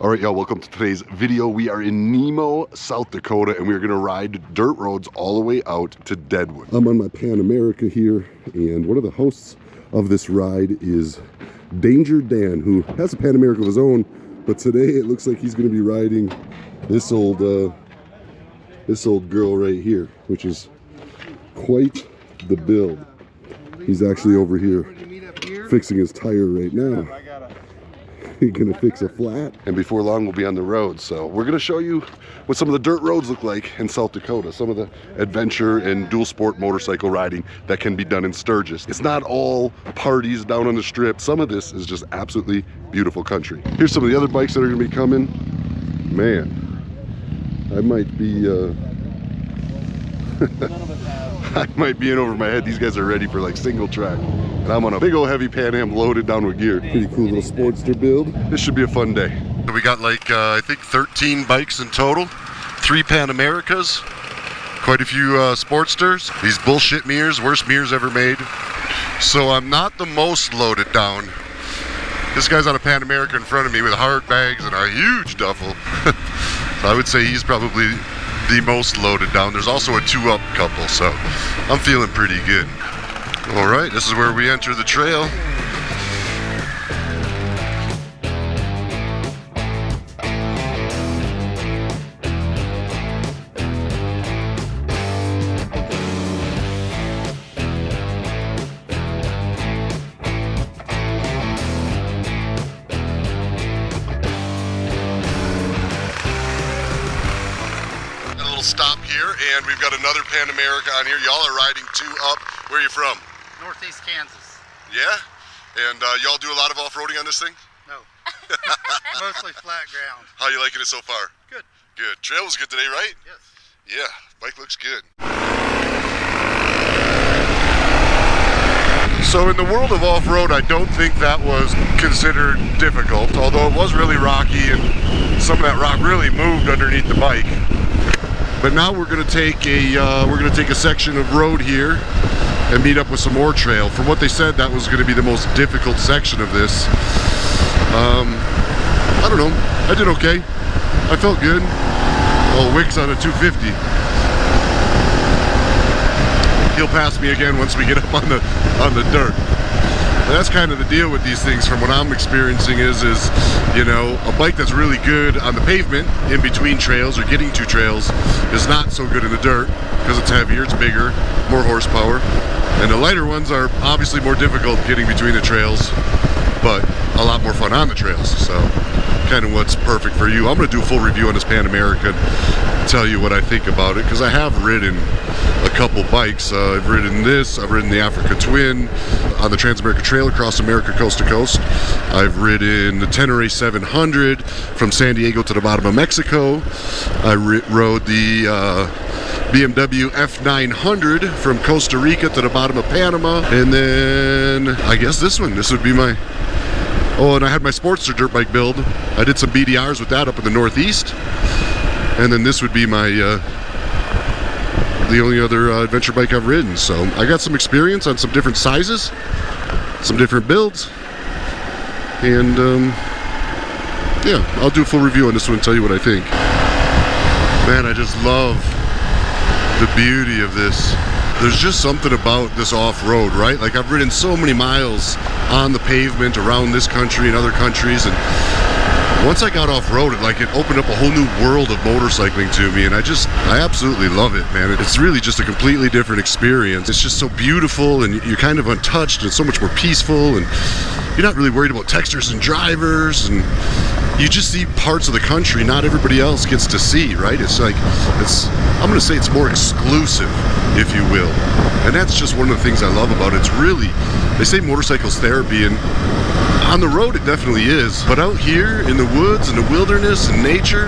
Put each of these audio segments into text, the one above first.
All right, y'all, welcome to today's video. We are in Nemo, South Dakota, and we're gonna ride dirt roads all the way out to Deadwood. I'm on my Pan America here, and one of the hosts of this ride is Danger Dan, who has a Pan America of his own, but today it looks like he's gonna be riding this old girl right here, which is quite the build. He's actually over here fixing his tire right now. He's gonna fix a flat, and before long we'll be on the road. So we're gonna show you what some of the dirt roads look like in South Dakota, some of the adventure and dual sport motorcycle riding that can be done in Sturgis. It's not all parties down on the strip. Some of this is just absolutely beautiful country. Here's some of the other bikes that are gonna be coming. Man, I might be I might be in over my head. These guys are ready for like single track, and I'm on a big old heavy Pan Am loaded down with gear. Pretty cool little Sportster build. This should be a fun day. We got like I think 13 bikes in total, 3 Pan Americas, quite a few Sportsters. These bullshit mirrors, worst mirrors ever made. So I'm not the most loaded down. This guy's on a Pan America in front of me with hard bags and a huge duffel. So I would say he's probably the most loaded down. There's also a 2-up couple, so I'm feeling pretty good. All right, this is where we enter the trail. Stop here, and we've got another Pan America on here. Y'all are riding 2-up. Where are you from? Northeast Kansas. Yeah? And y'all do a lot of off-roading on this thing? No. Mostly flat ground. How you liking it so far? Good. Good. Trail was good today, right? Yes. Yeah, bike looks good. So in the world of off-road, I don't think that was considered difficult, although it was really rocky and some of that rock really moved underneath the bike. But now we're gonna take a section of road here and meet up with some more trail. From what they said, that was gonna be the most difficult section of this. I don't know, I did okay. I felt good. Oh, Wick's on a 250. He'll pass me again once we get up on the dirt. But that's kind of the deal with these things from what I'm experiencing is, you know, a bike that's really good on the pavement in between trails or getting to trails is not so good in the dirt because it's heavier, it's bigger, more horsepower. And the lighter ones are obviously more difficult getting between the trails, but a lot more fun on the trails. So kind of what's perfect for you. I'm going to do a full review on this Pan America, tell you what I think about it, because I have ridden a couple bikes. I've ridden this, I've ridden the Africa Twin on the Trans-America Trail across America coast to coast. I've ridden the Tenere 700 from San Diego to the bottom of Mexico. I rode the BMW F900 from Costa Rica to the bottom of Panama. And then I guess this would be my, oh, and I had my Sportster dirt bike build. I did some BDRs with that up in the Northeast. And then this would be my, the only other adventure bike I've ridden. So I got some experience on some different sizes, some different builds. And yeah, I'll do a full review on this one and tell you what I think. Man, I just love the beauty of this. There's just something about this off-road, right? Like I've ridden so many miles on the pavement around this country and other countries, and once I got off-road, it opened up a whole new world of motorcycling to me, and I absolutely love it, man. It's really just a completely different experience. It's just so beautiful, and you're kind of untouched, and so much more peaceful, and you're not really worried about textures and drivers, and you just see parts of the country not everybody else gets to see, right? I'm gonna say it's more exclusive, if you will. And that's just one of the things I love about it. It's really, they say motorcycles therapy, and on the road it definitely is, but out here in the woods and the wilderness and nature,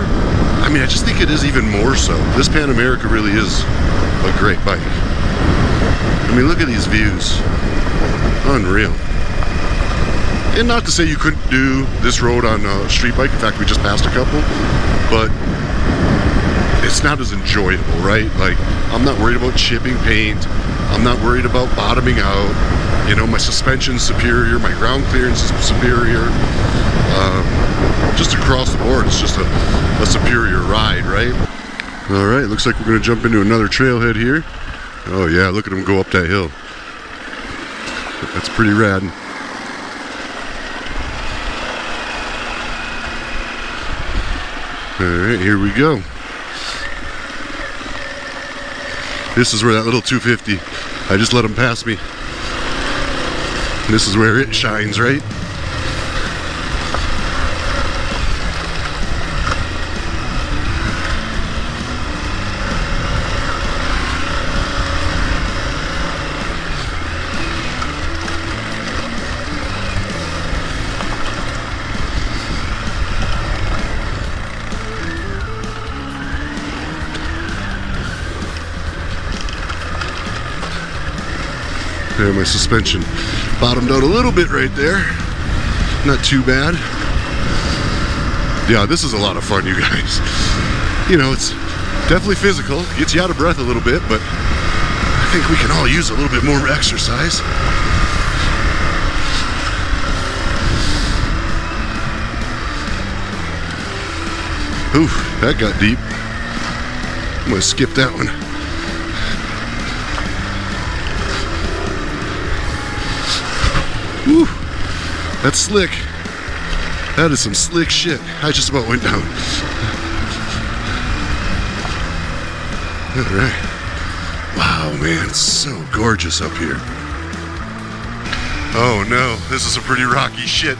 I mean, I just think it is even more so. This Pan America really is a great bike. I mean, look at these views. Unreal. And not to say you couldn't do this road on a street bike. In fact, we just passed a couple, but it's not as enjoyable, right? Like, I'm not worried about chipping paint. I'm not worried about bottoming out. You know, my suspension's superior, my ground clearance is superior. Just across the board, it's just a superior ride, right? All right, looks like we're gonna jump into another trailhead here. Oh yeah, look at him go up that hill. That's pretty rad. All right, here we go. This is where that little 250, I just let him pass me. This is where it shines, right? There, my suspension bottomed out a little bit right there. Not too bad. Yeah, this is a lot of fun, you guys. You know, it's definitely physical. Gets you out of breath a little bit, but I think we can all use a little bit more exercise. Ooh, that got deep. I'm gonna skip that one. Woo, that's slick. That is some slick shit. I just about went down. All right. Wow, man, it's so gorgeous up here. Oh no, this is some pretty rocky shit.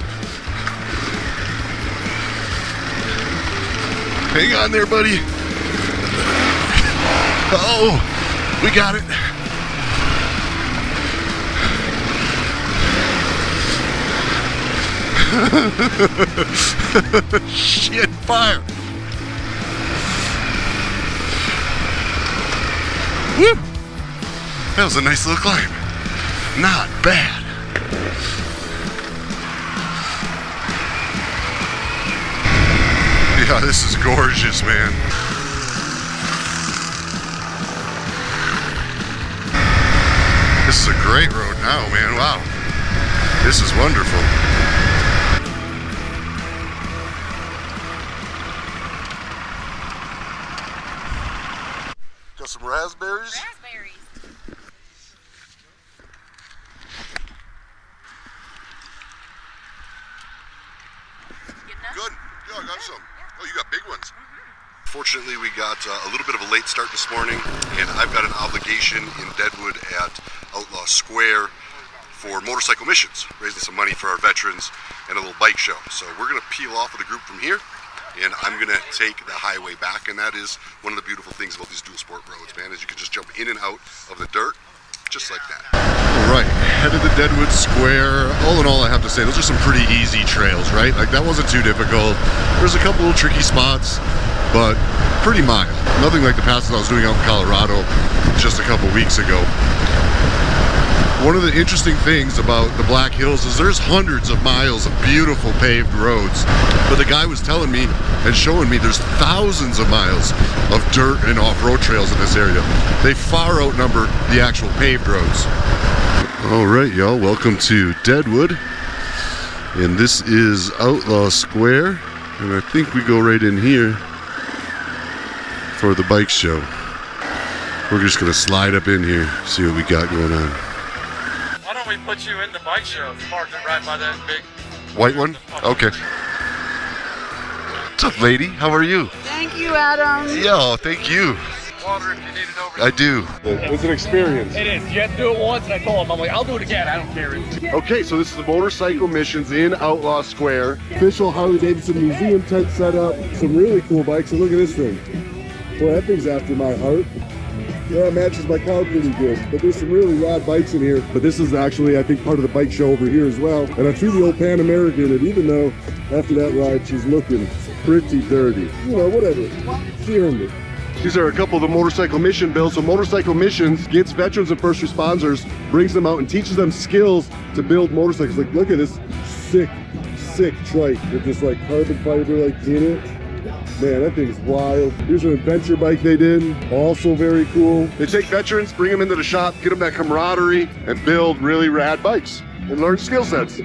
Hang on there, buddy. Oh, we got it. Shit, fire. Woo! That was a nice little climb. Not bad. Yeah, this is gorgeous, man. This is a great road now, man. Wow. This is wonderful. Got some raspberries? Raspberries. Good. Yeah, I got some. Oh, you got big ones. Fortunately, we got a little bit of a late start this morning, and I've got an obligation in Deadwood at Outlaw Square for motorcycle missions, raising some money for our veterans and a little bike show. So we're going to peel off with a group from here, and I'm going to take the highway back, and that is one of the beautiful things about these dual sport roads, man, is you can just jump in and out of the dirt just like that. All right, headed to Deadwood Square. All in all, I have to say, those are some pretty easy trails, right? Like, that wasn't too difficult. There's a couple little tricky spots, but pretty mild. Nothing like the passes I was doing out in Colorado just a couple weeks ago. One of the interesting things about the Black Hills is there's hundreds of miles of beautiful paved roads, but the guy was telling me and showing me there's thousands of miles of dirt and off-road trails in this area. They far outnumber the actual paved roads. All right, y'all, welcome to Deadwood, and this is Outlaw Square, and I think we go right in here for the bike show. We're just gonna slide up in here, see what we got going on. Why don't we put you in the bike show? Park it right by that big White one? Okay. What's up, lady? How are you? Thank you, Adam. Yo, thank you. water if you need it over. I do. It's an experience. It is. You have to do it once, and I told him, I'm like, I'll do it again. I don't care. Okay, so this is the motorcycle missions in Outlaw Square. Official Harley Davidson museum tent set up. Some really cool bikes, and look at this thing. Boy, that thing's after my heart. Yeah, it matches my car pretty good. But there's some really rad bikes in here. But this is actually, I think, part of the bike show over here as well. And I threw the old Pan American, and even though after that ride she's looking pretty dirty, you know, whatever. She earned it. These are a couple of the motorcycle mission builds. So motorcycle missions gets veterans and first responders, brings them out and teaches them skills to build motorcycles. Like, look at this sick trike with this like carbon fiber like in it. Man, that thing's wild. Here's an adventure bike they did, also very cool. They take veterans, bring them into the shop, get them that camaraderie, and build really rad bikes and learn skill sets.